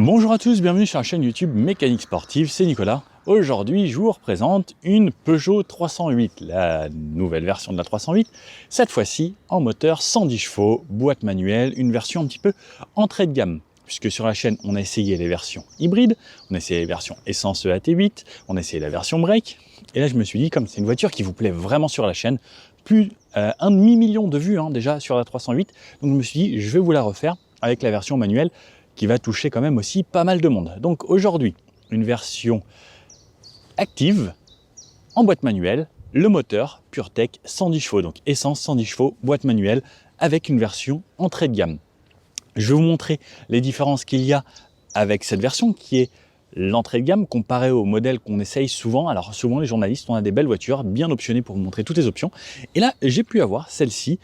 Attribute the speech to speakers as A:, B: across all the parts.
A: Bonjour à tous, bienvenue sur la chaîne YouTube Mécanique Sportive, c'est Nicolas. Aujourd'hui, je vous représente une Peugeot 308, la nouvelle version de la 308, cette fois-ci en moteur 110 chevaux, boîte manuelle, une version un petit peu entrée de gamme. Puisque sur la chaîne, on a essayé les versions hybrides, on a essayé les versions essence EAT8, on a essayé la version break. Et là, je me suis dit, comme c'est une voiture qui vous plaît vraiment sur la chaîne, plus un demi-million de vues déjà sur la 308, donc je me suis dit, je vais vous la refaire avec la version manuelle, qui va toucher quand même aussi pas mal de monde. Donc aujourd'hui, une version active, en boîte manuelle, le moteur PureTech 110 chevaux, donc essence 110 chevaux, boîte manuelle, avec une version entrée de gamme. Je vais vous montrer les différences qu'il y a avec cette version qui est l'entrée de gamme comparée au modèle qu'on essaye souvent. Alors souvent les journalistes, on a des belles voitures bien optionnées pour vous montrer toutes les options. Et là, j'ai pu avoir celle-ci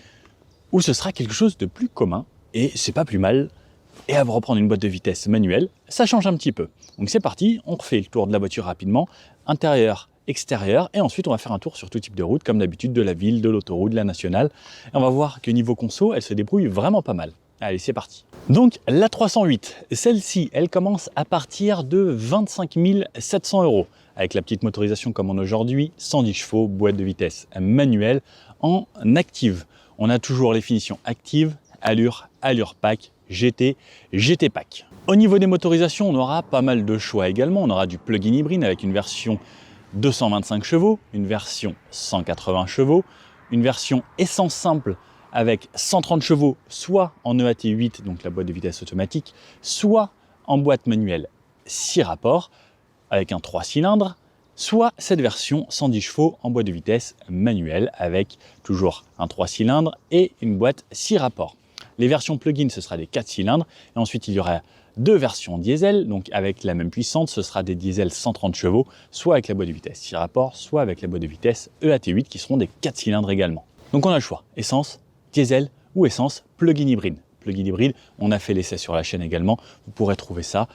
A: où ce sera quelque chose de plus commun et c'est pas plus mal. Et à vous reprendre une boîte de vitesse manuelle, ça change un petit peu. Donc c'est parti, on refait le tour de la voiture rapidement, intérieur, extérieur, et ensuite on va faire un tour sur tout type de route, comme d'habitude, de la ville, de l'autoroute, de la nationale. Et on va voir que niveau conso, elle se débrouille vraiment pas mal. Allez, c'est parti. Donc la 308, celle-ci, elle commence à partir de 25 700 €, avec la petite motorisation comme on a aujourd'hui, 110 chevaux, boîte de vitesse manuelle en active. On a toujours les finitions actives, allure, allure pack, GT, GT Pack. Au niveau des motorisations, on aura pas mal de choix également. On aura du plug-in hybride avec une version 225 chevaux, une version 180 chevaux, une version essence simple avec 130 chevaux, soit en EAT8, donc la boîte de vitesse automatique, soit en boîte manuelle 6 rapports avec un 3 cylindres, soit cette version 110 chevaux en boîte de vitesse manuelle avec toujours un 3 cylindres et une boîte 6 rapports. Les versions plug-in, ce sera des 4 cylindres. Et ensuite, il y aura deux versions diesel. Donc, avec la même puissance, ce sera des diesels 130 chevaux, soit avec la boîte de vitesse 6 rapports, soit avec la boîte de vitesse EAT8, qui seront des 4 cylindres également. Donc, on a le choix. Essence, diesel ou essence plug-in hybride. Plug-in hybride, on a fait l'essai sur la chaîne également. Vous pourrez trouver ça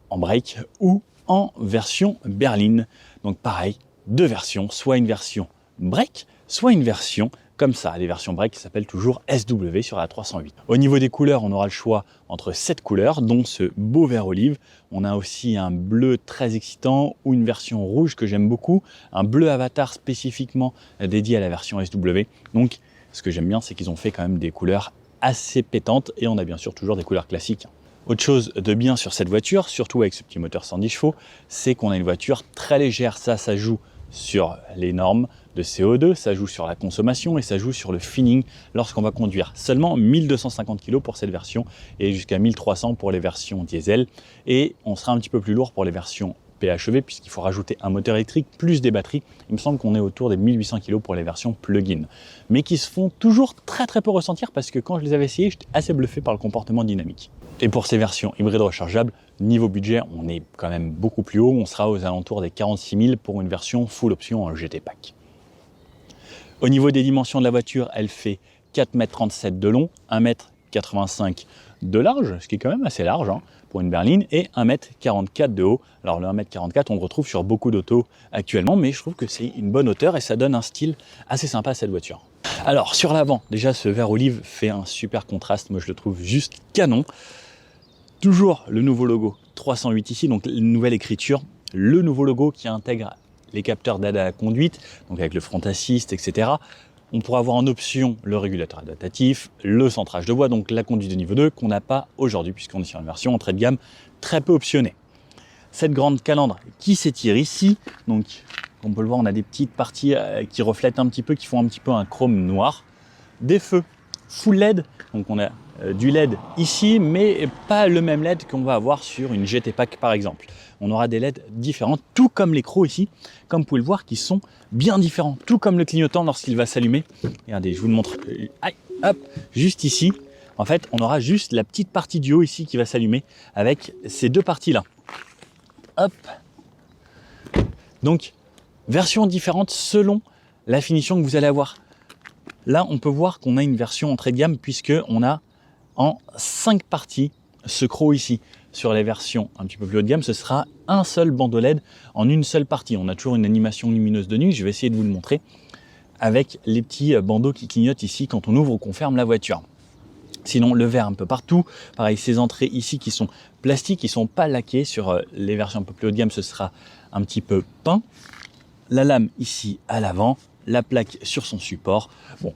A: en break ou en version berline. Donc, pareil, deux versions, soit une version break, soit une version comme ça, les versions break qui s'appellent toujours SW sur la 308. Au niveau des couleurs, on aura le choix entre 7 couleurs, dont ce beau vert olive. On a aussi un bleu très excitant ou une version rouge que j'aime beaucoup, un bleu avatar spécifiquement dédié à la version SW. Donc, ce que j'aime bien, c'est qu'ils ont fait quand même des couleurs assez pétantes et on a bien sûr toujours des couleurs classiques. Autre chose de bien sur cette voiture, surtout avec ce petit moteur 110 chevaux, c'est qu'on a une voiture très légère. Ça joue sur les normes de CO2, ça joue sur la consommation et ça joue sur le feeling lorsqu'on va conduire. Seulement 1250 kg pour cette version et jusqu'à 1300 pour les versions diesel. Et on sera un petit peu plus lourd pour les versions PHEV puisqu'il faut rajouter un moteur électrique plus des batteries. Il me semble qu'on est autour des 1800 kg pour les versions plug-in. Mais qui se font toujours très peu ressentir parce que quand je les avais essayés, j'étais assez bluffé par le comportement dynamique. Et pour ces versions hybrides rechargeables, niveau budget, on est quand même beaucoup plus haut. On sera aux alentours des 46 000 pour une version full option en GT Pack. Au niveau des dimensions de la voiture, elle fait 4,37 m de long, 1,85 m de large, ce qui est quand même assez large pour une berline, et 1,44 m de haut. Alors le 1,44 m, on le retrouve sur beaucoup d'autos actuellement, mais je trouve que c'est une bonne hauteur et ça donne un style assez sympa à cette voiture. Alors sur l'avant, déjà ce vert olive fait un super contraste, moi je le trouve juste canon. Toujours le nouveau logo 308 ici, donc une nouvelle écriture, le nouveau logo qui intègre les capteurs d'aide à la conduite, donc avec le front assist, etc. On pourra avoir en option le régulateur adaptatif, le centrage de voie, donc la conduite de niveau 2 qu'on n'a pas aujourd'hui puisqu'on est sur une version entrée de gamme très peu optionnée. Cette grande calandre qui s'étire ici, donc on peut le voir, on a des petites parties qui reflètent un petit peu, qui font un petit peu un chrome noir. Des feux full LED, donc on a du LED ici, mais pas le même LED qu'on va avoir sur une GT Pack par exemple. On aura des LED différents, tout comme les crocs ici, comme vous pouvez le voir, qui sont bien différents, tout comme le clignotant lorsqu'il va s'allumer. Regardez, je vous le montre, hop, juste ici. En fait, on aura juste la petite partie du haut ici qui va s'allumer avec ces deux parties-là. Hop. Donc, version différente selon la finition que vous allez avoir. Là, on peut voir qu'on a une version entrée de gamme puisqu'on a en 5 parties ce croc ici. Sur les versions un petit peu plus haut de gamme, ce sera un seul bandeau LED en une seule partie. On a toujours une animation lumineuse de nuit, je vais essayer de vous le montrer, avec les petits bandeaux qui clignotent ici quand on ouvre ou qu'on ferme la voiture. Sinon, le verre un peu partout. Pareil, ces entrées ici qui sont plastiques, qui ne sont pas laquées. Sur les versions un peu plus haut de gamme, ce sera un petit peu peint. La lame ici à l'avant, la plaque sur son support. Bon,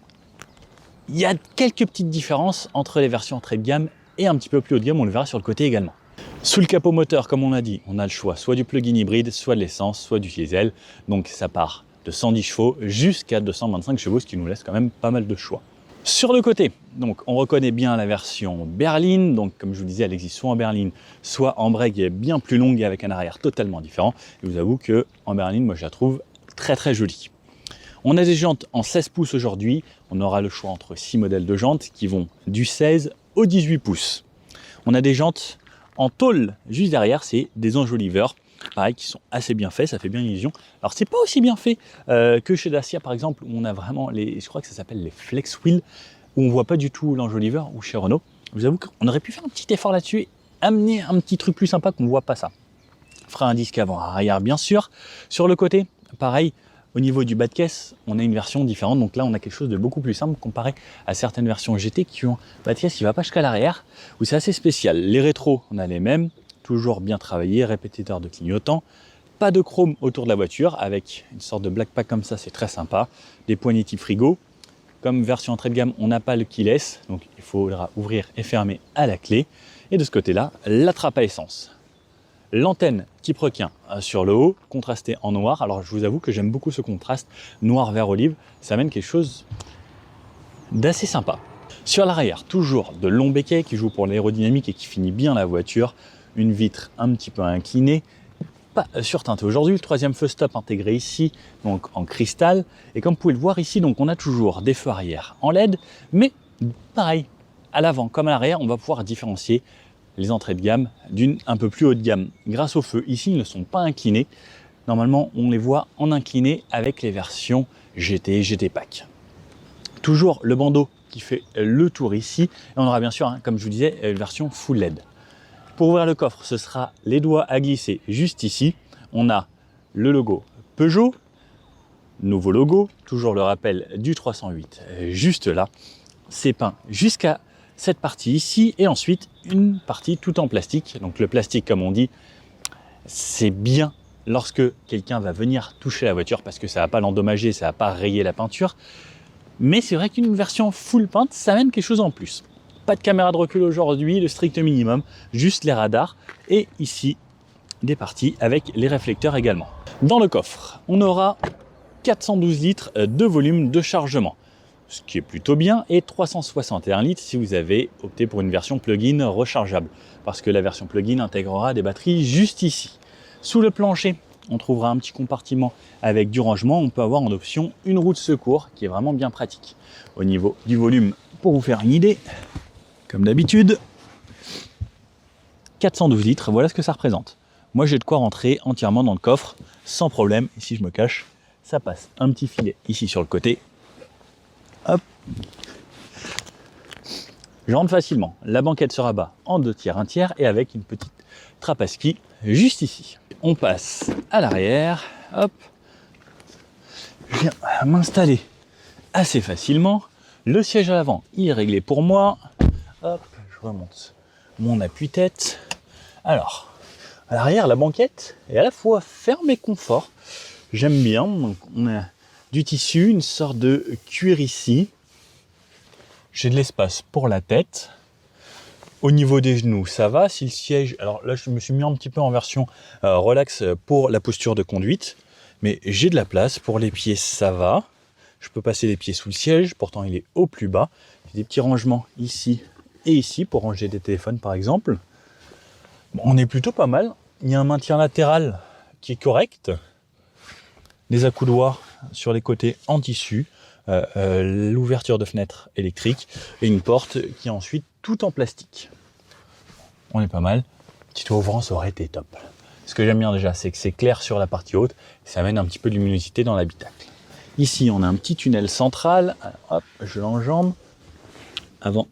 A: il y a quelques petites différences entre les versions entrée de gamme et un petit peu plus haut de gamme, on le verra sur le côté également. Sous le capot moteur, comme on a dit, on a le choix soit du plug-in hybride, soit de l'essence, soit du diesel. Donc ça part de 110 chevaux jusqu'à 225 chevaux, ce qui nous laisse quand même pas mal de choix. Sur le côté, donc on reconnaît bien la version berline. Donc comme je vous disais, elle existe soit en berline, soit en break bien plus longue et avec un arrière totalement différent. Et je vous avoue que en berline, moi je la trouve très très jolie. On a des jantes en 16 pouces aujourd'hui. On aura le choix entre 6 modèles de jantes qui vont du 16 au 18 pouces. On a des jantes en tôle juste derrière, c'est des enjoliveurs, pareil, qui sont assez bien faits, ça fait bien illusion. Alors c'est pas aussi bien fait que chez Dacia par exemple, où on a vraiment je crois que ça s'appelle les flex wheel, où on voit pas du tout l'enjoliveur, ou chez Renault. Je vous avoue qu'on aurait pu faire un petit effort là-dessus et amener un petit truc plus sympa qu'on voit pas ça. Frein à disque avant, arrière bien sûr. Sur le côté, pareil, au niveau du bas de caisse, on a une version différente. Donc là, on a quelque chose de beaucoup plus simple comparé à certaines versions GT qui ont un bas de caisse qui ne va pas jusqu'à l'arrière, où c'est assez spécial. Les rétros, on a les mêmes, toujours bien travaillés, répétiteurs de clignotants. Pas de chrome autour de la voiture, avec une sorte de black pack comme ça, c'est très sympa. Des poignées type frigo. Comme version entrée de gamme, on n'a pas le keyless, donc il faudra ouvrir et fermer à la clé. Et de ce côté-là, la trappe à essence. L'antenne type requin sur le haut, contrastée en noir. Alors je vous avoue que j'aime beaucoup ce contraste noir vert olive. Ça amène quelque chose d'assez sympa. Sur l'arrière, toujours de longs béquets qui jouent pour l'aérodynamique et qui finit bien la voiture. Une vitre un petit peu inclinée, pas surteintée aujourd'hui. Le troisième feu stop intégré ici, donc en cristal. Et comme vous pouvez le voir ici, donc on a toujours des feux arrière en LED, mais pareil, à l'avant comme à l'arrière, on va pouvoir différencier les entrées de gamme d'une un peu plus haut de gamme. Grâce au feu, ici, ils ne sont pas inclinés. Normalement, on les voit en incliné avec les versions GT et GT Pack. Toujours le bandeau qui fait le tour ici. Et on aura bien sûr, comme je vous disais, une version full LED. Pour ouvrir le coffre, ce sera les doigts à glisser juste ici. On a le logo Peugeot, nouveau logo, toujours le rappel du 308 juste là. C'est peint jusqu'à cette partie ici et ensuite une partie tout en plastique. Donc le plastique, comme on dit, c'est bien lorsque quelqu'un va venir toucher la voiture parce que ça ne va pas l'endommager, ça ne va pas rayer la peinture. Mais c'est vrai qu'une version full peinte, ça amène quelque chose en plus. Pas de caméra de recul aujourd'hui, le strict minimum, juste les radars et ici des parties avec les réflecteurs également. Dans le coffre, on aura 412 litres de volume de chargement, ce qui est plutôt bien, et 361 litres si vous avez opté pour une version plug-in rechargeable, parce que la version plug-in intégrera des batteries juste ici. Sous le plancher, on trouvera un petit compartiment avec du rangement. On peut avoir en option une roue de secours qui est vraiment bien pratique. Au niveau du volume, pour vous faire une idée, comme d'habitude, 412 litres, voilà ce que ça représente. Moi j'ai de quoi rentrer entièrement dans le coffre sans problème. Ici je me cache, ça passe un petit filet ici sur le côté. Hop, je rentre facilement. La banquette se rabat en 2 tiers, 1 tiers et avec une petite trappe à ski juste ici. On passe à l'arrière. Hop, je viens m'installer assez facilement. Le siège à l'avant, il est réglé pour moi. Hop, je remonte mon appui-tête. Alors, à l'arrière, la banquette est à la fois ferme et confort. J'aime bien. Donc, on a du tissu, une sorte de cuir ici. J'ai de l'espace pour la tête. Au niveau des genoux, ça va. Si le siège... Alors là, je me suis mis un petit peu en version relax pour la posture de conduite. Mais j'ai de la place. Pour les pieds, ça va. Je peux passer les pieds sous le siège. Pourtant, il est au plus bas. J'ai des petits rangements ici et ici pour ranger des téléphones, par exemple. Bon, on est plutôt pas mal. Il y a un maintien latéral qui est correct. Des accoudoirs sur les côtés en tissu. L'ouverture de fenêtre électrique et une porte qui est ensuite tout en plastique. On est pas mal. Petit ouvrant, ça aurait été top. Ce que j'aime bien déjà, c'est que c'est clair sur la partie haute. Ça amène un petit peu de luminosité dans l'habitacle. Ici, on a un petit tunnel central. Alors, hop, je l'enjambe. Avant,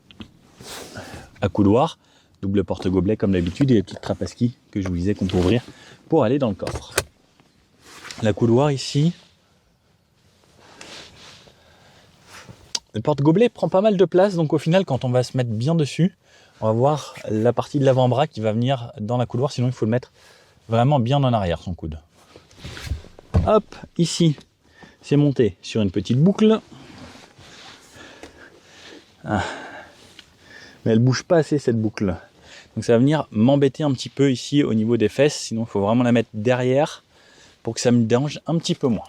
A: accoudoir, double porte-gobelet comme d'habitude et les petites trappes à ski que je vous disais qu'on peut ouvrir pour aller dans le coffre. L'accoudoir ici. Le porte-gobelet prend pas mal de place, donc au final, quand on va se mettre bien dessus, on va voir la partie de l'avant-bras qui va venir dans la coudoir, sinon il faut le mettre vraiment bien en arrière, son coude. Hop, ici, c'est monté sur une petite boucle. Ah. Mais elle bouge pas assez cette boucle. Donc ça va venir m'embêter un petit peu ici au niveau des fesses, sinon il faut vraiment la mettre derrière pour que ça me dérange un petit peu moins.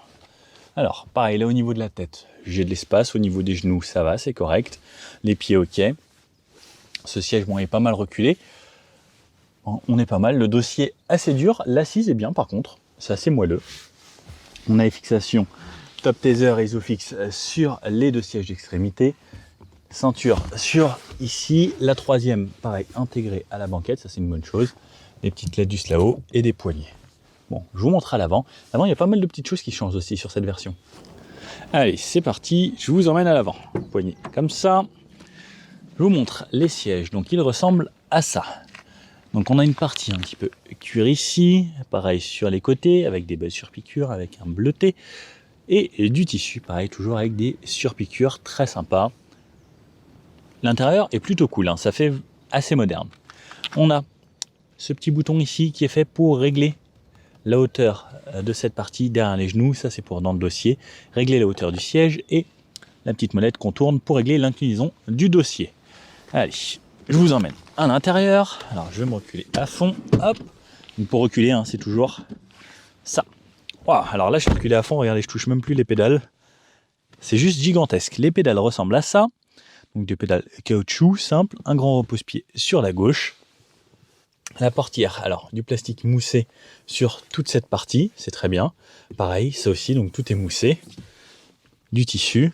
A: Alors, pareil, là au niveau de la tête, j'ai de l'espace, au niveau des genoux, ça va, c'est correct. Les pieds, ok. Ce siège, bon, est pas mal reculé. Bon, on est pas mal. Le dossier assez dur. L'assise est bien, par contre. C'est assez moelleux. On a les fixations top taser et Isofix sur les deux sièges d'extrémité. Ceinture sur ici. La troisième, pareil, intégrée à la banquette. Ça, c'est une bonne chose. Des petites LED juste là-haut et des poignées. Bon, je vous montre à l'avant. L'avant, il y a pas mal de petites choses qui changent aussi sur cette version. Allez, c'est parti. Je vous emmène à l'avant. Poignée comme ça. Je vous montre les sièges, donc ils ressemblent à ça. Donc on a une partie un petit peu cuir ici, pareil sur les côtés, avec des belles surpiqûres, avec un bleuté, et du tissu, pareil, toujours avec des surpiqûres, très sympa. L'intérieur est plutôt cool, hein, ça fait assez moderne. On a ce petit bouton ici qui est fait pour régler la hauteur de cette partie derrière les genoux, ça c'est pour dans le dossier, régler la hauteur du siège, et la petite molette qu'on tourne pour régler l'inclinaison du dossier. Allez, je vous emmène à l'intérieur. Alors, je vais me reculer à fond. Hop. Donc, pour reculer, hein, c'est toujours ça. Wow. Alors là, je suis reculé à fond. Regardez, je touche même plus les pédales. C'est juste gigantesque. Les pédales ressemblent à ça. Donc, des pédales caoutchouc simples. Un grand repose-pied sur la gauche. La portière, alors, du plastique moussé sur toute cette partie. C'est très bien. Pareil, ça aussi. Donc, tout est moussé. Du tissu.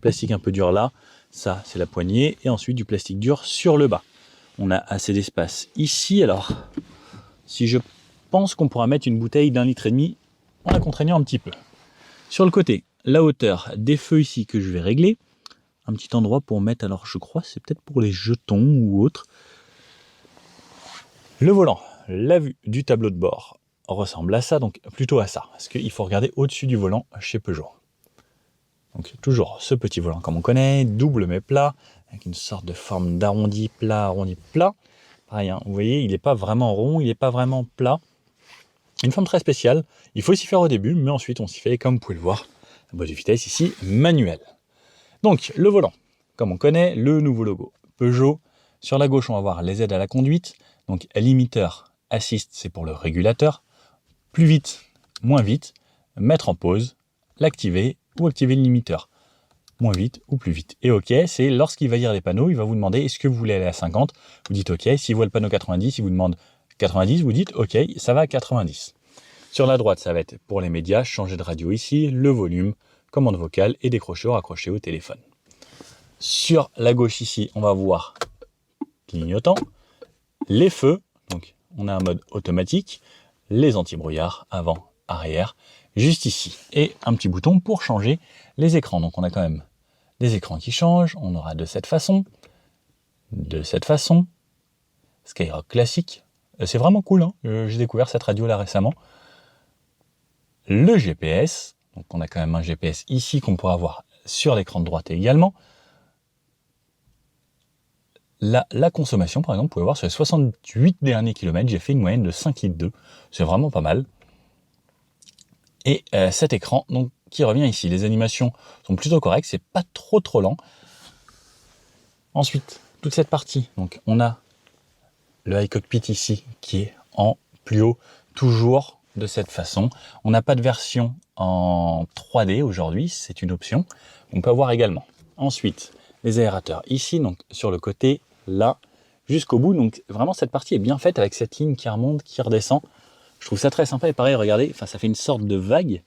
A: Plastique un peu dur là. Ça, c'est la poignée, et ensuite du plastique dur sur le bas. On a assez d'espace ici. Alors, si je pense qu'on pourra mettre une bouteille d'1,5 litre en la contraignant un petit peu. Sur le côté, la hauteur des feux ici que je vais régler. Un petit endroit pour mettre, alors je crois, c'est peut-être pour les jetons ou autre. Le volant, la vue du tableau de bord ressemble à ça, donc plutôt à ça, parce qu'il faut regarder au-dessus du volant chez Peugeot. Donc toujours ce petit volant comme on connaît, double mais plat, avec une sorte de forme d'arrondi plat, arrondi plat. Pareil, hein, vous voyez, il n'est pas vraiment rond, il n'est pas vraiment plat. Une forme très spéciale, il faut s'y faire au début, mais ensuite on s'y fait, comme vous pouvez le voir, la boîte de vitesse ici, manuelle. Donc le volant, comme on connaît, le nouveau logo Peugeot. Sur la gauche, on va voir les aides à la conduite. Donc limiteur, assist, c'est pour le régulateur. Plus vite, moins vite, mettre en pause, l'activer, ou activer le limiteur, moins vite ou plus vite. Et OK, c'est lorsqu'il va lire les panneaux, il va vous demander est-ce que vous voulez aller à 50, vous dites OK. S'il voit le panneau 90, il vous demande 90, vous dites OK, ça va à 90. Sur la droite, ça va être pour les médias, changer de radio ici, le volume, commande vocale et décrocher ou raccrocher au téléphone. Sur la gauche ici, on va voir clignotant, les feux, donc on a un mode automatique, les anti-brouillard avant, arrière, juste ici, et un petit bouton pour changer les écrans. Donc on a quand même des écrans qui changent, on aura de cette façon, Skyrock classique, c'est vraiment cool, hein. J'ai découvert cette radio là récemment. Le GPS, donc on a quand même un GPS ici qu'on pourra voir sur l'écran de droite également. La consommation, par exemple, vous pouvez voir sur les 68 derniers kilomètres, j'ai fait une moyenne de 5,2 litres, c'est vraiment pas mal. Et cet écran donc, qui revient ici. Les animations sont plutôt correctes, c'est pas trop lent. Ensuite, toute cette partie, donc on a le iCockpit ici qui est en plus haut, toujours de cette façon. On n'a pas de version en 3D aujourd'hui, c'est une option. On peut avoir également. Ensuite, les aérateurs ici, donc sur le côté, là, jusqu'au bout. Donc vraiment cette partie est bien faite avec cette ligne qui remonte, qui redescend. Je trouve ça très sympa et pareil, regardez, enfin, ça fait une sorte de vague.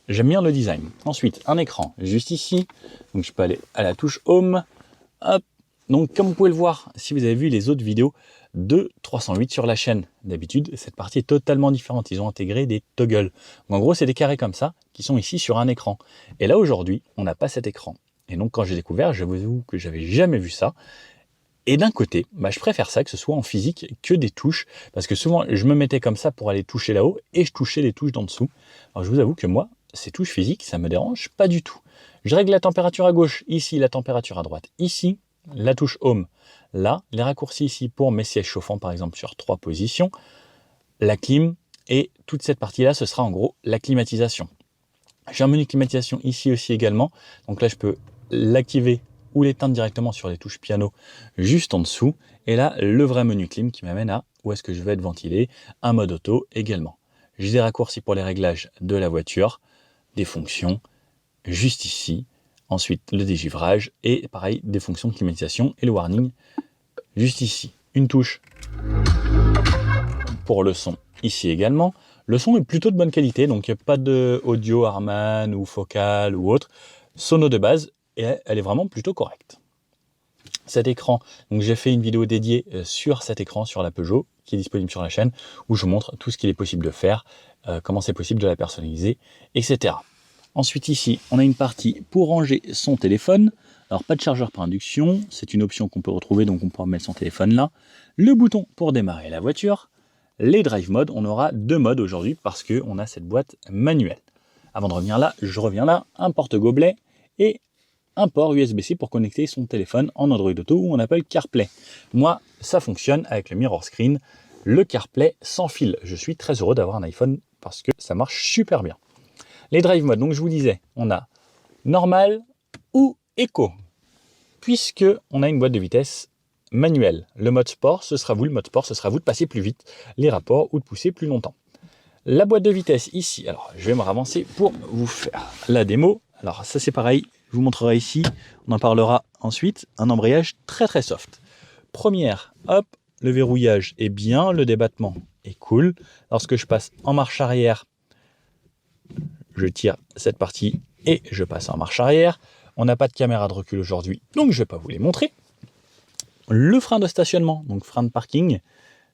A: J'aime bien le design. Ensuite, un écran juste ici. Donc je peux aller à la touche Home. Hop. Donc comme vous pouvez le voir, si vous avez vu les autres vidéos de 308 sur la chaîne, d'habitude, cette partie est totalement différente. Ils ont intégré des toggles. Donc, en gros, c'est des carrés comme ça qui sont ici sur un écran. Et là, aujourd'hui, on n'a pas cet écran. Et donc, quand j'ai découvert, je vous avoue que j'avais jamais vu ça. Et d'un côté, je préfère ça, que ce soit en physique, que des touches. Parce que souvent, je me mettais comme ça pour aller toucher là-haut et je touchais les touches d'en dessous. Alors, je vous avoue que moi, ces touches physiques, ça me dérange pas du tout. Je règle la température à gauche, ici la température à droite, ici la touche Home. Là, les raccourcis ici pour mes sièges chauffants par exemple sur 3 positions, la clim et toute cette partie-là, ce sera en gros la climatisation. J'ai un menu climatisation ici aussi également, donc là je peux l'activer ou l'éteindre directement sur les touches piano juste en dessous. Et là, le vrai menu clim qui m'amène à où est-ce que je vais être ventilé, un mode auto également. J'ai des raccourcis pour les réglages de la voiture, des fonctions, juste ici. Ensuite, le dégivrage et pareil, des fonctions de climatisation et le warning juste ici. Une touche pour le son ici également. Le son est plutôt de bonne qualité, donc il n'y a pas de audio Harman ou Focal ou autre. Sono de base, et elle est vraiment plutôt correcte. Cet écran, donc j'ai fait une vidéo dédiée sur cet écran, sur la Peugeot, qui est disponible sur la chaîne, où je vous montre tout ce qu'il est possible de faire, comment c'est possible de la personnaliser, etc. Ensuite ici, on a une partie pour ranger son téléphone. Alors pas de chargeur par induction, c'est une option qu'on peut retrouver, donc on pourra mettre son téléphone là. Le bouton pour démarrer la voiture. Les drive modes, on aura 2 modes aujourd'hui parce qu'on a cette boîte manuelle. Avant de revenir là, je reviens là, un porte-gobelet et un port USB-C pour connecter son téléphone en Android Auto ou en Apple CarPlay. Moi, ça fonctionne avec le Mirror Screen, le CarPlay sans fil. Je suis très heureux d'avoir un iPhone parce que ça marche super bien. Les drive modes, donc je vous disais, on a normal ou éco, puisque on a une boîte de vitesse manuelle. Le mode sport, ce sera vous, le mode sport, ce sera vous de passer plus vite les rapports ou de pousser plus longtemps. La boîte de vitesse ici, alors je vais me ravancer pour vous faire la démo. Alors ça c'est pareil, je vous montrerai ici, on en parlera ensuite, un embrayage très très soft. Première, hop, le verrouillage est bien, le débattement est cool. Lorsque je passe en marche arrière, je tire cette partie et je passe en marche arrière. On n'a pas de caméra de recul aujourd'hui, donc je ne vais pas vous les montrer. Le frein de stationnement, donc frein de parking,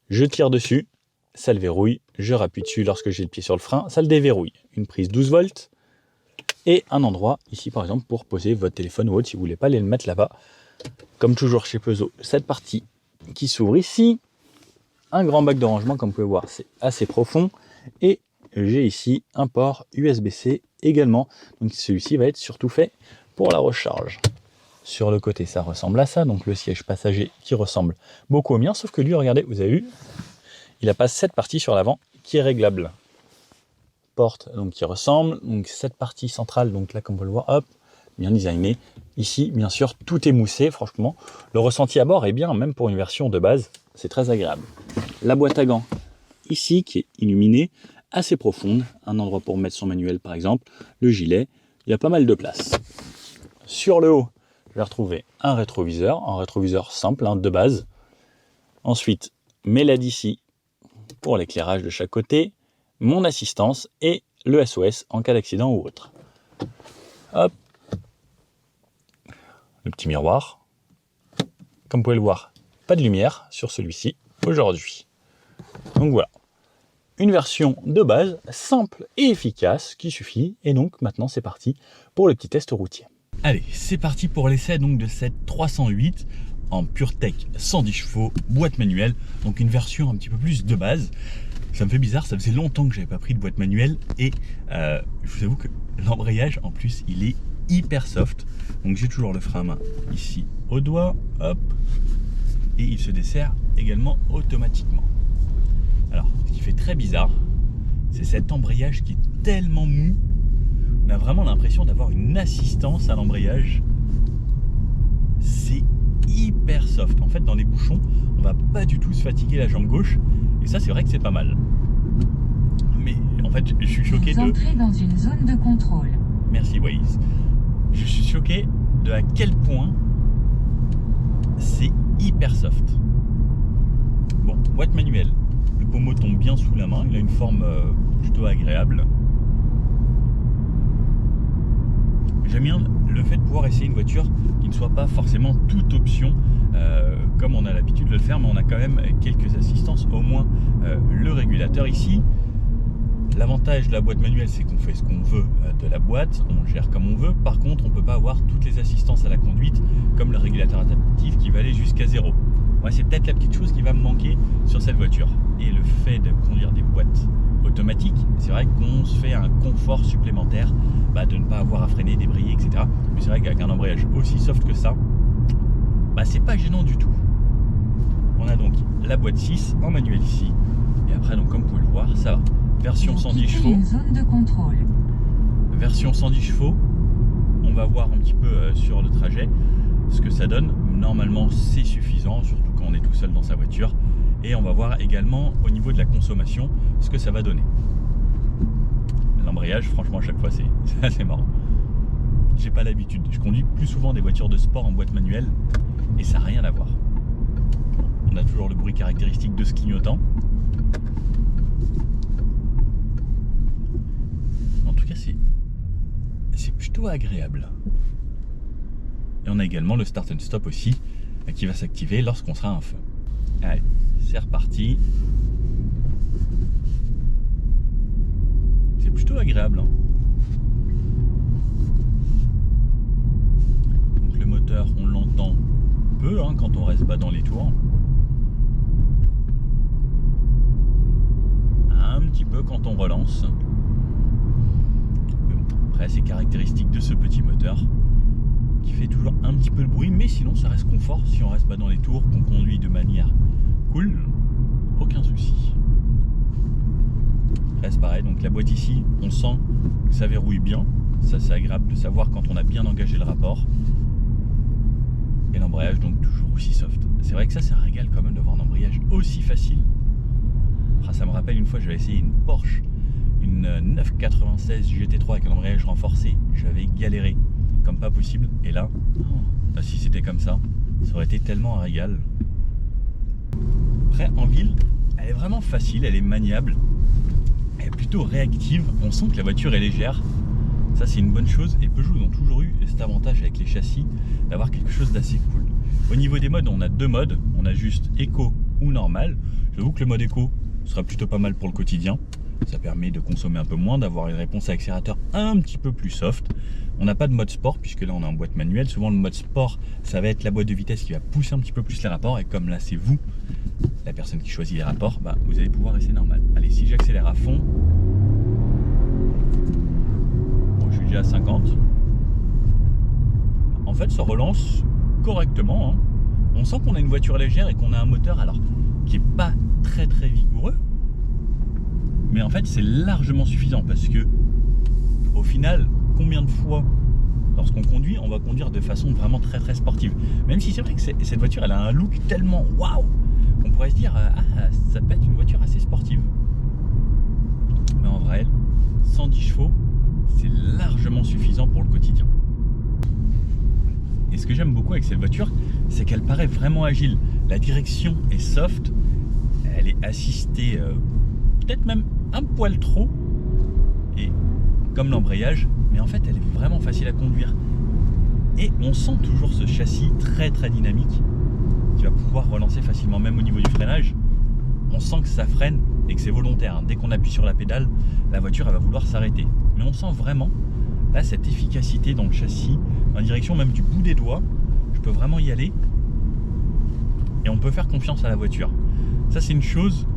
A: je tire dessus, ça le verrouille, je rappuie dessus lorsque j'ai le pied sur le frein, ça le déverrouille. Une prise 12 volts et un endroit ici par exemple pour poser votre téléphone ou autre si vous ne voulez pas aller le mettre là-bas. Comme toujours chez Peugeot, cette partie qui s'ouvre ici, un grand bac de rangement comme vous pouvez voir, c'est assez profond et j'ai ici un port USB-C également, donc celui-ci va être surtout fait pour la recharge. Sur le côté, ça ressemble à ça, donc le siège passager qui ressemble beaucoup au mien, sauf que lui, regardez, vous avez vu, il n'a pas cette partie sur l'avant qui est réglable. Porte donc qui ressemble, donc cette partie centrale, donc là comme vous le voyez, hop, bien designé. Ici, bien sûr, tout est moussé, franchement. Le ressenti à bord est bien, même pour une version de base, c'est très agréable. La boîte à gants, ici, qui est illuminée, assez profonde, un endroit pour mettre son manuel par exemple, le gilet, il y a pas mal de place. Sur le haut, je vais retrouver un rétroviseur simple, de base. Ensuite, mes LED ici pour l'éclairage de chaque côté, mon assistance et le SOS en cas d'accident ou autre. Hop, le petit miroir. Comme vous pouvez le voir, pas de lumière sur celui-ci aujourd'hui. Donc voilà. Une version de base, simple et efficace, qui suffit. Et donc, maintenant, c'est parti pour le petit test routier. Allez, c'est parti pour l'essai donc de cette 308 en PureTech 110 chevaux, boîte manuelle. Donc, une version un petit peu plus de base. Ça me fait bizarre, ça faisait longtemps que j'avais pas pris de boîte manuelle. Et je vous avoue que l'embrayage, en plus, il est hyper soft. Donc, j'ai toujours le frein à main ici au doigt. Hop. Et il se dessert également automatiquement. Alors, ce qui fait très bizarre, c'est cet embrayage qui est tellement mou. On a vraiment l'impression d'avoir une assistance à l'embrayage. C'est hyper soft. En fait, dans les bouchons, on va pas du tout se fatiguer la jambe gauche. Et ça, c'est vrai que c'est pas mal. Mais en fait, je suis choqué de...
B: Entrez dans une zone de contrôle.
A: Merci Waze. Je suis choqué de à quel point c'est hyper soft. Bon, boîte manuelle. Le pommeau tombe bien sous la main, il a une forme plutôt agréable. J'aime bien le fait de pouvoir essayer une voiture qui ne soit pas forcément toute option comme on a l'habitude de le faire, mais on a quand même quelques assistances, au moins le régulateur ici. L'avantage de la boîte manuelle, c'est qu'on fait ce qu'on veut de la boîte, on gère comme on veut. Par contre, on ne peut pas avoir toutes les assistances à la conduite, comme le régulateur adaptatif qui va aller jusqu'à 0. Moi, c'est peut-être la petite chose qui va me manquer sur cette voiture. Et le fait de conduire des boîtes automatiques, c'est vrai qu'on se fait un confort supplémentaire de ne pas avoir à freiner, débrayer, etc. Mais c'est vrai qu'avec un embrayage aussi soft que ça, c'est pas gênant du tout. On a donc la boîte 6 en manuel ici. Et après, donc, comme vous pouvez le voir, ça va. Version 110 chevaux.
B: Une zone de contrôle.
A: Version 110 chevaux. On va voir un petit peu sur le trajet ce que ça donne. Normalement, c'est suffisant, surtout quand on est tout seul dans sa voiture. Et on va voir également au niveau de la consommation ce que ça va donner. L'embrayage, franchement, à chaque fois, c'est assez marrant. J'ai pas l'habitude. Je conduis plus souvent des voitures de sport en boîte manuelle et ça n'a rien à voir. On a toujours le bruit caractéristique de ce clignotant. En tout cas, c'est plutôt agréable. Et on a également le start and stop aussi qui va s'activer lorsqu'on sera à un feu. Allez, c'est reparti. C'est plutôt agréable. Donc le moteur, on l'entend peu quand on reste bas dans les tours. Un petit peu quand on relance. Mais bon, après, c'est caractéristique de ce petit moteur qui fait toujours un petit peu de bruit, mais sinon ça reste confort si on reste bas dans les tours, qu'on conduit de manière cool, aucun souci. Après c'est pareil, donc la boîte ici, on sent que ça verrouille bien, ça c'est agréable de savoir quand on a bien engagé le rapport. Et l'embrayage donc toujours aussi soft. C'est vrai que ça c'est un régal quand même d'avoir un embrayage aussi facile. Ça me rappelle une fois j'avais essayé une Porsche, une 996 GT3 avec un embrayage renforcé, j'avais galéré comme pas possible, et là, si c'était comme ça aurait été tellement un régal. Après en ville, elle est vraiment facile, elle est maniable, elle est plutôt réactive, on sent que la voiture est légère, ça c'est une bonne chose, et Peugeot ils ont toujours eu cet avantage avec les châssis d'avoir quelque chose d'assez cool. Au niveau des modes, on a deux modes, on a juste éco ou normal. J'avoue que le mode éco sera plutôt pas mal pour le quotidien. Ça permet de consommer un peu moins, d'avoir une réponse à accélérateur un petit peu plus soft. On n'a pas de mode sport puisque là on est en boîte manuelle. Souvent le mode sport, ça va être la boîte de vitesse qui va pousser un petit peu plus les rapports. Et comme là c'est vous, la personne qui choisit les rapports, vous allez pouvoir rester normal. Allez, si j'accélère à fond, bon, je suis déjà à 50. En fait, ça relance correctement. On sent qu'on a une voiture légère et qu'on a un moteur alors qui est pas très vigoureux. Mais en fait, c'est largement suffisant parce que, au final, combien de fois, lorsqu'on conduit, on va conduire de façon vraiment très sportive. Même si c'est vrai que cette voiture, elle a un look tellement waouh qu'on pourrait se dire, ça peut être une voiture assez sportive. Mais en vrai, 110 chevaux, c'est largement suffisant pour le quotidien. Et ce que j'aime beaucoup avec cette voiture, c'est qu'elle paraît vraiment agile. La direction est soft, elle est assistée peut-être même un poil trop, et comme l'embrayage, mais en fait elle est vraiment facile à conduire. Et on sent toujours ce châssis très dynamique qui va pouvoir relancer facilement, même au niveau du freinage. On sent que ça freine et que c'est volontaire. Dès qu'on appuie sur la pédale, la voiture elle va vouloir s'arrêter. Mais on sent vraiment là cette efficacité dans le châssis, en direction même du bout des doigts. Je peux vraiment y aller et on peut faire confiance à la voiture. Ça c'est une chose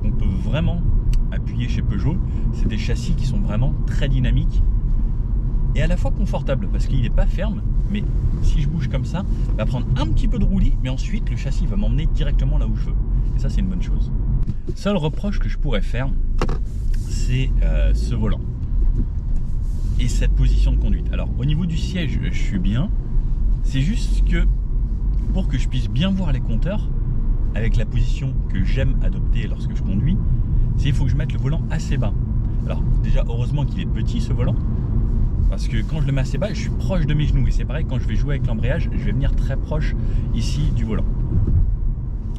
A: qu'on peut vraiment appuyer chez Peugeot. C'est des châssis qui sont vraiment très dynamiques et à la fois confortables parce qu'il n'est pas ferme, mais si je bouge comme ça, il va prendre un petit peu de roulis, mais ensuite le châssis va m'emmener directement là où je veux. Et ça c'est une bonne chose. Seul reproche que je pourrais faire, c'est ce volant et cette position de conduite. Alors au niveau du siège, je suis bien. C'est juste que pour que je puisse bien voir les compteurs, avec la position que j'aime adopter lorsque je conduis, c'est qu'il faut que je mette le volant assez bas. Alors déjà heureusement qu'il est petit ce volant, parce que quand je le mets assez bas, je suis proche de mes genoux. Et c'est pareil, quand je vais jouer avec l'embrayage, je vais venir très proche ici du volant.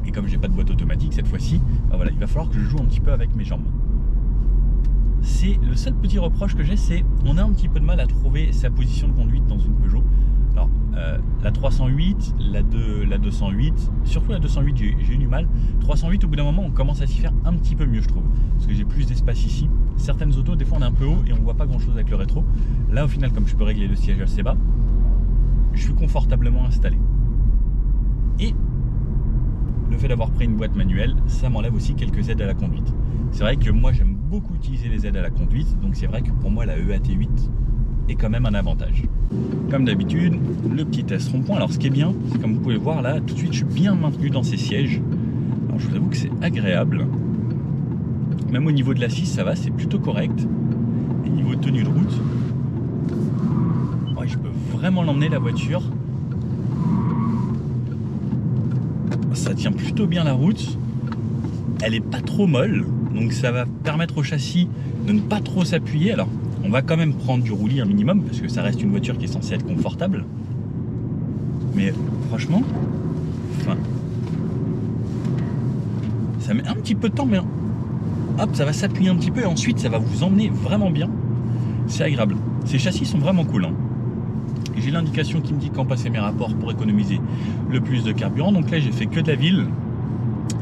A: Et comme j'ai pas de boîte automatique cette fois-ci, voilà, il va falloir que je joue un petit peu avec mes jambes. C'est le seul petit reproche que j'ai, c'est on a un petit peu de mal à trouver sa position de conduite dans une Peugeot. Alors la 308, la 208, surtout la 208 j'ai eu du mal. 308 au bout d'un moment on commence à s'y faire un petit peu mieux je trouve, parce que j'ai plus d'espace ici. Certaines autos des fois on est un peu haut et on voit pas grand chose avec le rétro. Là au final comme je peux régler le siège assez bas, je suis confortablement installé. Et le fait d'avoir pris une boîte manuelle, ça m'enlève aussi quelques aides à la conduite. C'est vrai que moi j'aime beaucoup utiliser les aides à la conduite, donc c'est vrai que pour moi la EAT8 est quand même un avantage. Comme d'habitude, le petit test rond-point. Alors ce qui est bien, c'est comme vous pouvez voir là, tout de suite je suis bien maintenu dans ces sièges. Alors je vous avoue que c'est agréable. Même au niveau de l'assise, ça va, c'est plutôt correct. Et niveau de tenue de route, je peux vraiment l'emmener la voiture. Ça tient plutôt bien la route. Elle est pas trop molle, donc ça va permettre au châssis de ne pas trop s'appuyer. Alors on va quand même prendre du roulis un minimum parce que ça reste une voiture qui est censée être confortable. Mais franchement, ça met un petit peu de temps, mais hop, ça va s'appuyer un petit peu et ensuite ça va vous emmener vraiment bien. C'est agréable. Ces châssis sont vraiment cool. J'ai l'indication qui me dit quand passer mes rapports pour économiser le plus de carburant. Donc là j'ai fait que de la ville,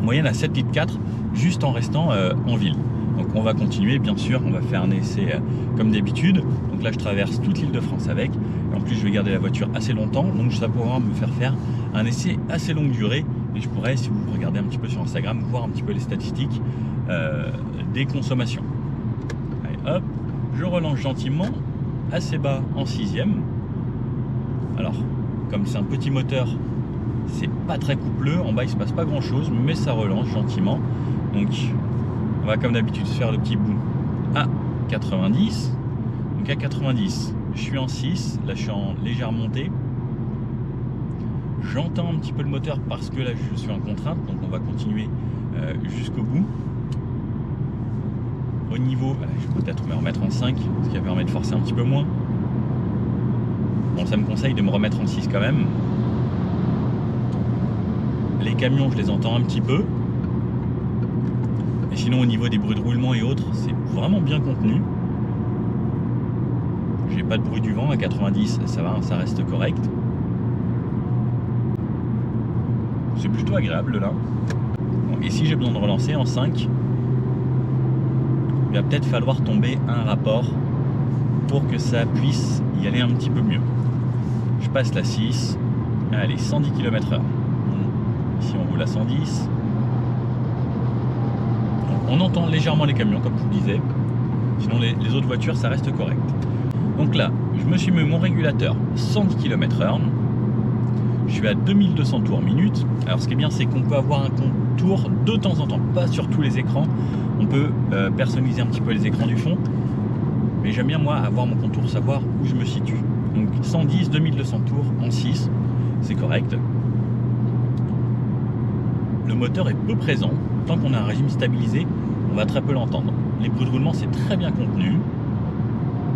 A: moyenne à 7,4 litres, juste en restant en ville. Donc on va continuer, bien sûr, on va faire un essai comme d'habitude. Donc là je traverse toute l'île de France avec. Et en plus je vais garder la voiture assez longtemps, donc ça pourra me faire un essai assez longue durée. Et je pourrais, si vous regardez un petit peu sur Instagram, voir un petit peu les statistiques des consommations. Allez hop, je relance gentiment, assez bas en 6e. Alors, comme c'est un petit moteur, c'est pas très coupleux, en bas il se passe pas grand chose, mais ça relance gentiment. Donc on va comme d'habitude faire le petit bout à 90. Donc à 90, je suis en 6, là je suis en légère montée. J'entends un petit peu le moteur parce que là je suis en contrainte, donc on va continuer jusqu'au bout. Au niveau, je vais peut-être me remettre en 5, ce qui va permettre de forcer un petit peu moins. Bon, ça me conseille de me remettre en 6 quand même. Les camions, je les entends un petit peu. Et sinon, au niveau des bruits de roulement et autres, c'est vraiment bien contenu. J'ai pas de bruit du vent à 90, ça va, ça reste correct. C'est plutôt agréable là. Bon, et si j'ai besoin de relancer en 5, il va peut-être falloir tomber un rapport pour que ça puisse y aller un petit peu mieux. Je passe la 6, allez, 110 km/h. Ici on roule à 110. On entend légèrement les camions comme je vous le disais. Sinon les autres voitures ça reste correct. Donc là, je me suis mis mon régulateur 110 km/h. Je suis à 2200 tours minute. Alors ce qui est bien, c'est qu'on peut avoir un contour de temps en temps, pas sur tous les écrans. On peut personnaliser un petit peu les écrans du fond. Mais j'aime bien moi avoir mon contour, savoir où je me situe. Donc 110, 2200 tours en 6, c'est correct. Le moteur est peu présent. Tant qu'on a un régime stabilisé, on va très peu l'entendre. Les bruits de roulement, c'est très bien contenu.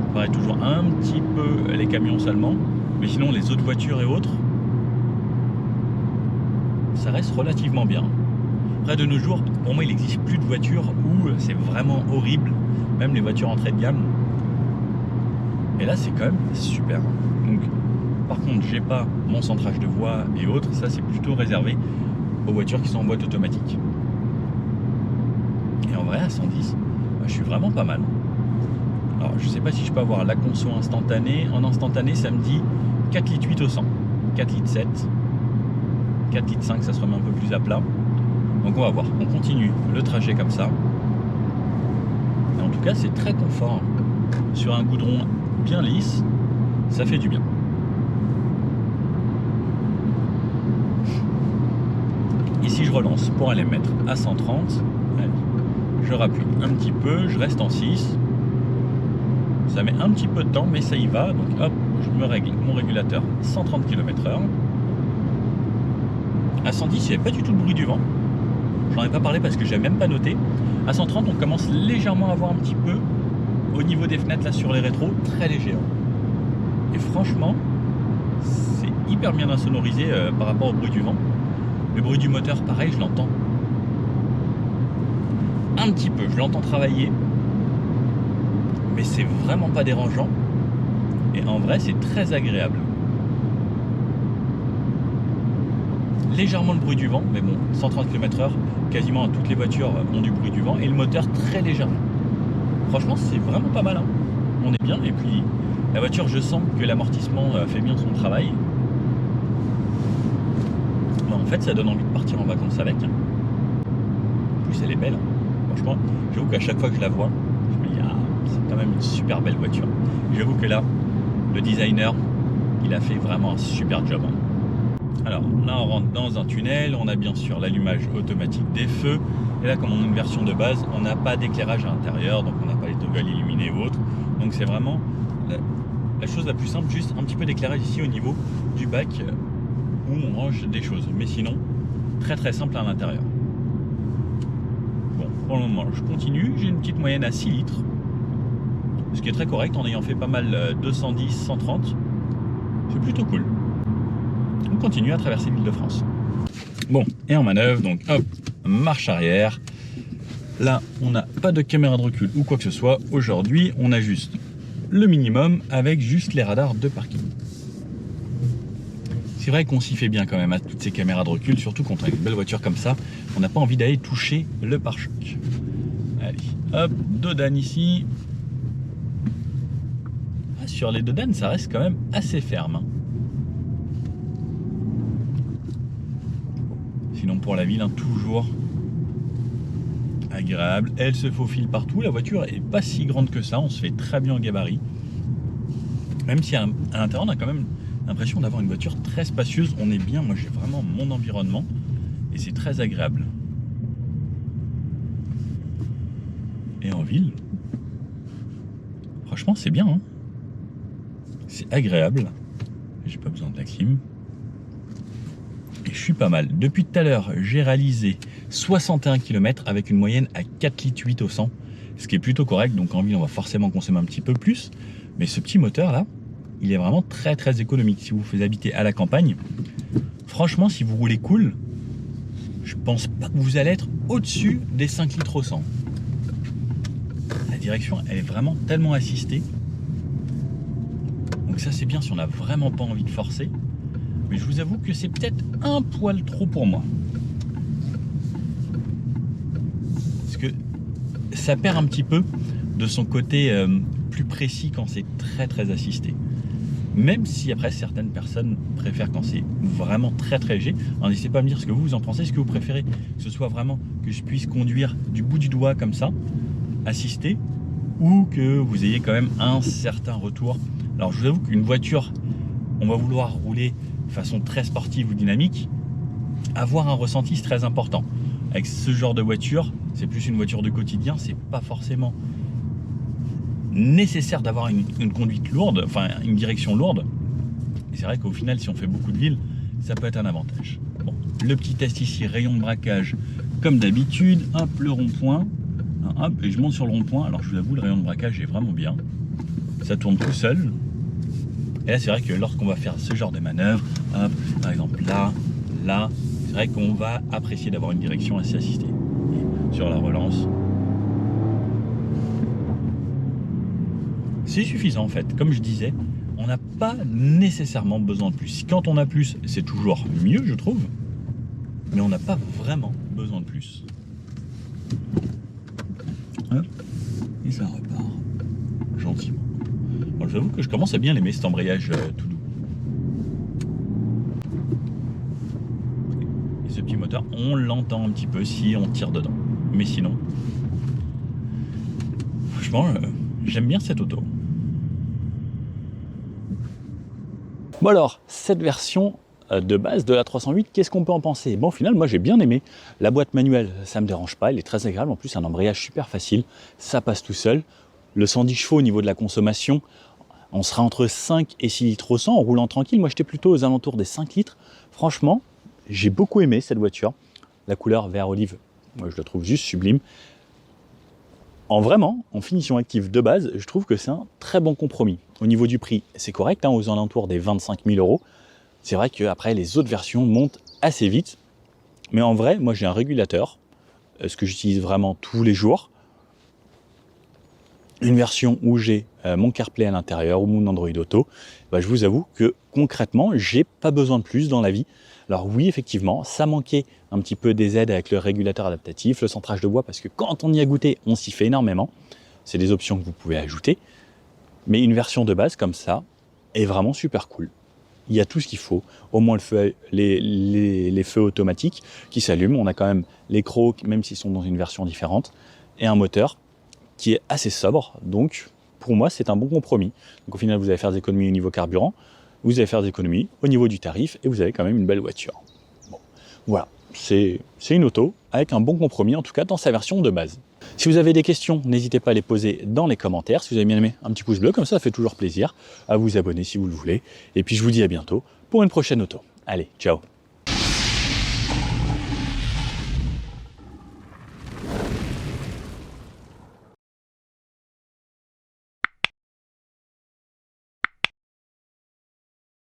A: Ça paraît toujours un petit peu les camions seulement. Mais sinon, les autres voitures et autres, ça reste relativement bien. Après, de nos jours, pour moi, il n'existe plus de voitures où c'est vraiment horrible. Même les voitures entrée de gamme. Et là, c'est quand même super. Donc, par contre, j'ai pas mon centrage de voix et autres. Ça, c'est plutôt réservé aux voitures qui sont en boîte automatique. Et en vrai, à 110, je suis vraiment pas mal. Alors, je sais pas si je peux avoir la conso instantanée. En instantané, ça me dit 4 litres 8 au 100, 4 litres 7, 4 litres 5, ça se remet un peu plus à plat. Donc, on va voir. On continue le trajet comme ça. Et en tout cas, c'est très confort. Sur un goudron bien lisse, ça fait du bien. Ici je relance pour aller mettre à 130. Allez, je rappuie un petit peu, je reste en 6. Ça met un petit peu de temps mais ça y va. Donc hop, je me règle mon régulateur 130 km/h. À 110 il n'y avait pas du tout le bruit du vent. J'en ai pas parlé parce que je n'avais même pas noté. À 130 on commence légèrement à voir un petit peu au niveau des fenêtres là sur les rétros, très léger. Et franchement, c'est hyper bien insonorisé par rapport au bruit du vent. Le bruit du moteur, pareil, je l'entends un petit peu, je l'entends travailler, mais c'est vraiment pas dérangeant. Et en vrai, c'est très agréable. Légèrement le bruit du vent, mais bon, 130 km/h, quasiment toutes les voitures ont du bruit du vent, et le moteur très légèrement. Franchement, c'est vraiment pas mal, hein. On est bien, et puis la voiture, je sens que l'amortissement fait bien son travail. Bon, En fait, ça donne envie de partir en vacances avec. En plus, elle est belle. Franchement, j'avoue qu'à chaque fois que je la vois, je me dis, ah, c'est quand même une super belle voiture. Et j'avoue que là, le designer, il a fait vraiment un super job. Alors là, on rentre dans un tunnel, on a bien sûr l'allumage automatique des feux. Et là, comme on a une version de base, on n'a pas d'éclairage à l'intérieur, donc on n'a pas les toggles illuminés ou autres. Donc c'est vraiment la chose la plus simple, juste un petit peu d'éclairage ici au niveau du bac où on range des choses. Mais sinon, très très simple à l'intérieur. Bon, pour le moment, je continue. J'ai une petite moyenne à 6 litres. Ce qui est très correct en ayant fait pas mal 210, 130. C'est plutôt cool. On continue à traverser l'île de France. Bon, et en manœuvre, donc hop, marche arrière. Là, on n'a pas de caméra de recul ou quoi que ce soit. Aujourd'hui, on a juste le minimum avec juste les radars de parking. C'est vrai qu'on s'y fait bien quand même à toutes ces caméras de recul, surtout quand on a une belle voiture comme ça. On n'a pas envie d'aller toucher le pare-choc. Allez, hop, dodane ici. Ah, sur les dodanes, ça reste quand même assez ferme. Sinon pour la ville, toujours agréable. Elle se faufile partout. La voiture est pas si grande que ça. On se fait très bien en gabarit. Même si à l'intérieur, on a quand même l'impression d'avoir une voiture très spacieuse. On est bien. Moi, j'ai vraiment mon environnement et c'est très agréable. Et en ville, franchement, c'est bien. C'est agréable. J'ai pas besoin de la clim. Et je suis pas mal. Depuis tout à l'heure, j'ai réalisé 61 km avec une moyenne à 4,8 litres au 100, ce qui est plutôt correct. Donc en ville, on va forcément consommer un petit peu plus. Mais ce petit moteur là, il est vraiment très très économique. Si vous habitez à la campagne, franchement, si vous roulez cool, je pense pas que vous allez être au-dessus des 5 litres au 100. La direction, elle est vraiment tellement assistée. Donc ça, c'est bien si on n'a vraiment pas envie de forcer. Mais je vous avoue que c'est peut-être un poil trop pour moi. Parce que ça perd un petit peu de son côté plus précis quand c'est très très assisté. Même si après certaines personnes préfèrent quand c'est vraiment très très léger. Alors n'hésitez pas à me dire ce que vous en pensez. Est-ce que vous préférez que ce soit vraiment que je puisse conduire du bout du doigt comme ça, assisté, ou que vous ayez quand même un certain retour. Alors je vous avoue qu'une voiture, on va vouloir rouler de façon très sportive ou dynamique, avoir un ressenti c'est très important. Avec ce genre de voiture, c'est plus une voiture de quotidien, c'est pas forcément nécessaire d'avoir une conduite lourde, enfin une direction lourde. Et c'est vrai qu'au final, si on fait beaucoup de ville, ça peut être un avantage. Bon, le petit test ici, rayon de braquage, comme d'habitude, hop, le rond-point, hop, et je monte sur le rond-point. Alors je vous avoue, le rayon de braquage est vraiment bien. Ça tourne tout seul. Et là, c'est vrai que lorsqu'on va faire ce genre de manœuvre, hop, par exemple là, c'est vrai qu'on va apprécier d'avoir une direction assez assistée. Et sur la relance, c'est suffisant en fait. Comme je disais, on n'a pas nécessairement besoin de plus. Quand on a plus, c'est toujours mieux, je trouve. Mais on n'a pas vraiment besoin de plus. Hop, et ça repart gentiment. Bon, j'avoue que je commence à bien l'aimer cet embrayage tout doux. Et ce petit moteur, on l'entend un petit peu si on tire dedans. Mais sinon, franchement, j'aime bien cette auto. Bon alors, cette version de base de la 308, qu'est-ce qu'on peut en penser? Bon, au final, moi j'ai bien aimé. La boîte manuelle, ça me dérange pas, elle est très agréable. En plus, un embrayage super facile, ça passe tout seul. Le 110 chevaux au niveau de la consommation, on sera entre 5 et 6 litres au 100 en roulant tranquille. Moi, j'étais plutôt aux alentours des 5 litres. Franchement, j'ai beaucoup aimé cette voiture. La couleur vert olive, moi, je la trouve juste sublime. En finition active de base, je trouve que c'est un très bon compromis. Au niveau du prix, c'est correct, aux alentours des 25 000 €. C'est vrai qu'après, les autres versions montent assez vite. Mais en vrai, moi, j'ai un régulateur, ce que j'utilise vraiment tous les jours. Une version où j'ai mon CarPlay à l'intérieur ou mon Android Auto. Je vous avoue que concrètement, j'ai pas besoin de plus dans la vie. Alors oui, effectivement, ça manquait un petit peu des aides avec le régulateur adaptatif, le centrage de bois, parce que quand on y a goûté, on s'y fait énormément. C'est des options que vous pouvez ajouter. Mais une version de base comme ça est vraiment super cool. il y a tout ce qu'il faut. Au moins les feux automatiques qui s'allument. On a quand même les crocs, même s'ils sont dans une version différente, et un moteur qui est assez sobre. Donc pour moi, c'est un bon compromis. Donc au final, vous allez faire des économies au niveau carburant, vous allez faire des économies au niveau du tarif, et vous avez quand même une belle voiture. Bon, voilà, c'est une auto avec un bon compromis, en tout cas dans sa version de base. Si vous avez des questions, n'hésitez pas à les poser dans les commentaires. Si vous avez bien aimé, un petit pouce bleu, comme ça fait toujours plaisir. À vous abonner si vous le voulez. Et puis je vous dis à bientôt pour une prochaine auto. Allez, ciao!